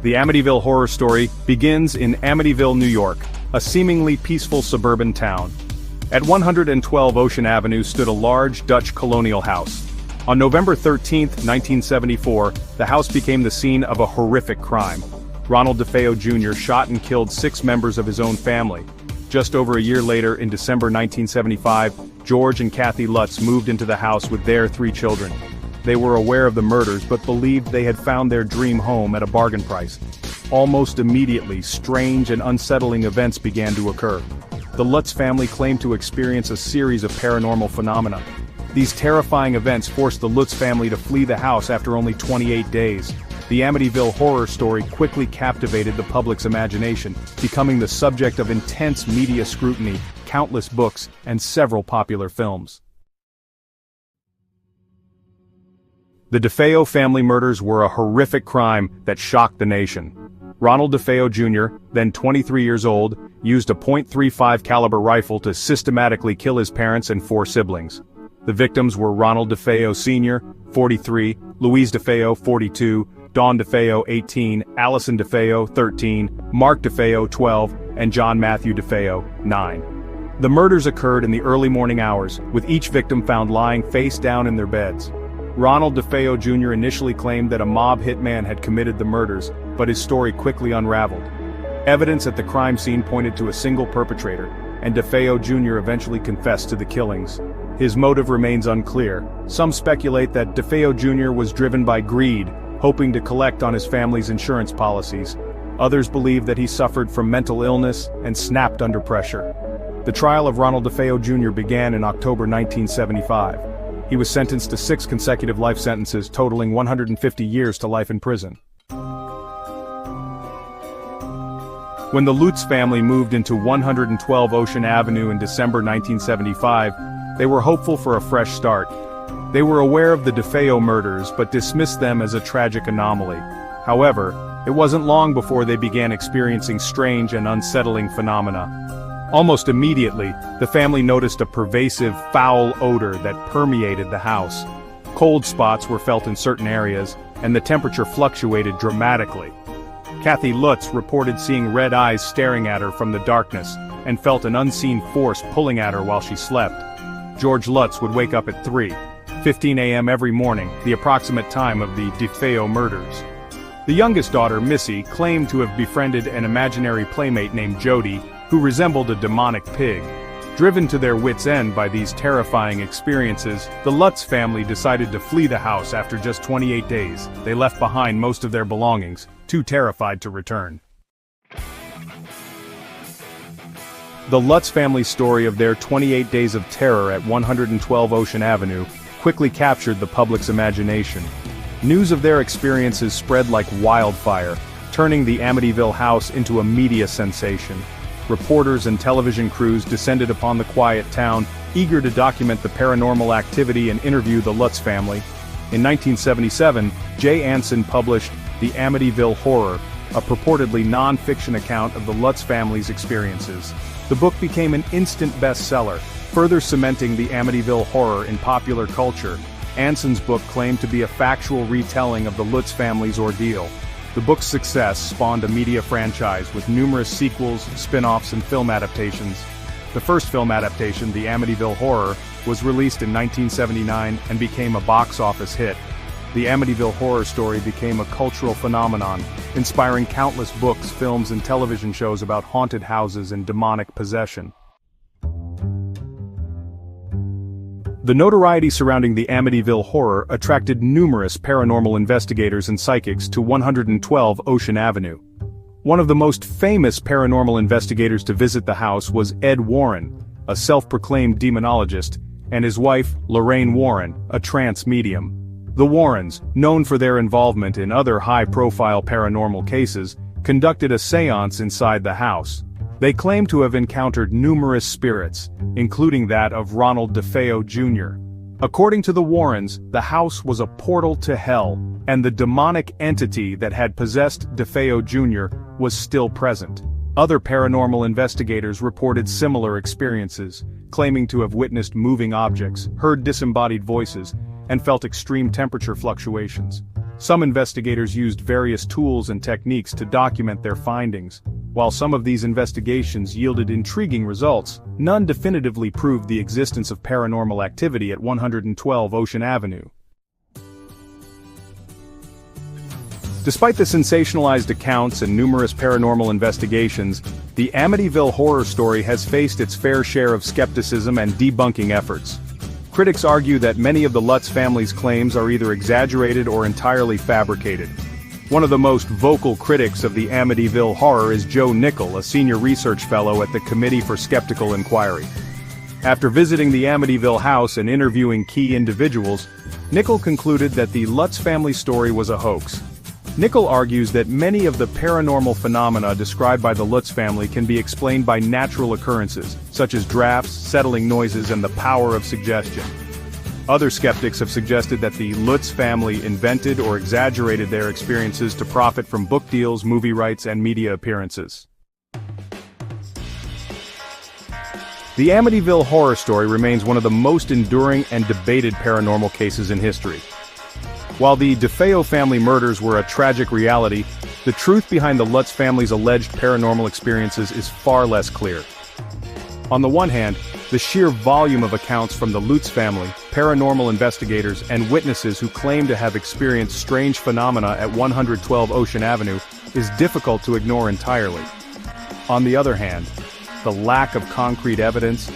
The Amityville horror story begins in Amityville, New York, a seemingly peaceful suburban town. At 112 Ocean Avenue stood a large Dutch colonial house. On November 13, 1974, the house became the scene of a horrific crime. Ronald DeFeo Jr. shot and killed 6 members of his own family. Just over a year later, in December 1975, George and Kathy Lutz moved into the house with their 3 children. They were aware of the murders but believed they had found their dream home at a bargain price. Almost immediately, strange and unsettling events began to occur. The Lutz family claimed to experience a series of paranormal phenomena. These terrifying events forced the Lutz family to flee the house after only 28 days. The Amityville horror story quickly captivated the public's imagination, becoming the subject of intense media scrutiny, countless books, and several popular films. The DeFeo family murders were a horrific crime that shocked the nation. Ronald DeFeo Jr., then 23 years old, used a .35 caliber rifle to systematically kill his parents and 4 siblings. The victims were Ronald DeFeo Sr., 43, Louise DeFeo, 42, Dawn DeFeo, 18, Allison DeFeo, 13, Mark DeFeo, 12, and John Matthew DeFeo, 9. The murders occurred in the early morning hours, with each victim found lying face down in their beds. Ronald DeFeo Jr. initially claimed that a mob hitman had committed the murders, but his story quickly unraveled. Evidence at the crime scene pointed to a single perpetrator, and DeFeo Jr. eventually confessed to the killings. His motive remains unclear. Some speculate that DeFeo Jr. was driven by greed, hoping to collect on his family's insurance policies. Others believe that he suffered from mental illness and snapped under pressure. The trial of Ronald DeFeo Jr. began in October 1975. He was sentenced to 6 consecutive life sentences totaling 150 years to life in prison. When the Lutz family moved into 112 Ocean Avenue in December 1975, they were hopeful for a fresh start. They were aware of the DeFeo murders but dismissed them as a tragic anomaly. However, it wasn't long before they began experiencing strange and unsettling phenomena. Almost immediately, the family noticed a pervasive, foul odor that permeated the house. Cold spots were felt in certain areas, and the temperature fluctuated dramatically. Kathy Lutz reported seeing red eyes staring at her from the darkness, and felt an unseen force pulling at her while she slept. George Lutz would wake up at 3:15 a.m. every morning, the approximate time of the DeFeo murders. The youngest daughter, Missy, claimed to have befriended an imaginary playmate named Jody, who resembled a demonic pig. Driven to their wits' end by these terrifying experiences, the Lutz family decided to flee the house after just 28 days. They left behind most of their belongings, too terrified to return. The Lutz family's story of their 28 days of terror at 112 Ocean Avenue quickly captured the public's imagination. News of their experiences spread like wildfire, turning the Amityville house into a media sensation. Reporters and television crews descended upon the quiet town, eager to document the paranormal activity and interview the Lutz family. In 1977, Jay Anson published The Amityville Horror, a purportedly non-fiction account of the Lutz family's experiences. The book became an instant bestseller, further cementing the Amityville horror in popular culture. Anson's book claimed to be a factual retelling of the Lutz family's ordeal. The book's success spawned a media franchise with numerous sequels, spin-offs, and film adaptations. The first film adaptation, The Amityville Horror, was released in 1979 and became a box office hit. The Amityville horror story became a cultural phenomenon, inspiring countless books, films, and television shows about haunted houses and demonic possession. The notoriety surrounding the Amityville horror attracted numerous paranormal investigators and psychics to 112 Ocean Avenue. One of the most famous paranormal investigators to visit the house was Ed Warren, a self-proclaimed demonologist, and his wife, Lorraine Warren, a trance medium. The Warrens, known for their involvement in other high-profile paranormal cases, conducted a seance inside the house. They claim to have encountered numerous spirits, including that of Ronald DeFeo Jr. According to the Warrens, the house was a portal to hell, and the demonic entity that had possessed DeFeo Jr. was still present. Other paranormal investigators reported similar experiences, claiming to have witnessed moving objects, heard disembodied voices, and felt extreme temperature fluctuations. Some investigators used various tools and techniques to document their findings. While some of these investigations yielded intriguing results, none definitively proved the existence of paranormal activity at 112 Ocean Avenue. Despite the sensationalized accounts and numerous paranormal investigations, the Amityville horror story has faced its fair share of skepticism and debunking efforts. Critics argue that many of the Lutz family's claims are either exaggerated or entirely fabricated. One of the most vocal critics of the Amityville horror is Joe Nickell, a senior research fellow at the Committee for Skeptical Inquiry. After visiting the Amityville house and interviewing key individuals, Nickell concluded that the Lutz family story was a hoax. Nickell argues that many of the paranormal phenomena described by the Lutz family can be explained by natural occurrences, such as drafts, settling noises, and the power of suggestion. Other skeptics have suggested that the Lutz family invented or exaggerated their experiences to profit from book deals, movie rights, and media appearances. The Amityville horror story remains one of the most enduring and debated paranormal cases in history. While the DeFeo family murders were a tragic reality, the truth behind the Lutz family's alleged paranormal experiences is far less clear. On the one hand, the sheer volume of accounts from the Lutz family, paranormal investigators, and witnesses who claim to have experienced strange phenomena at 112 Ocean Avenue is difficult to ignore entirely. On the other hand, the lack of concrete evidence,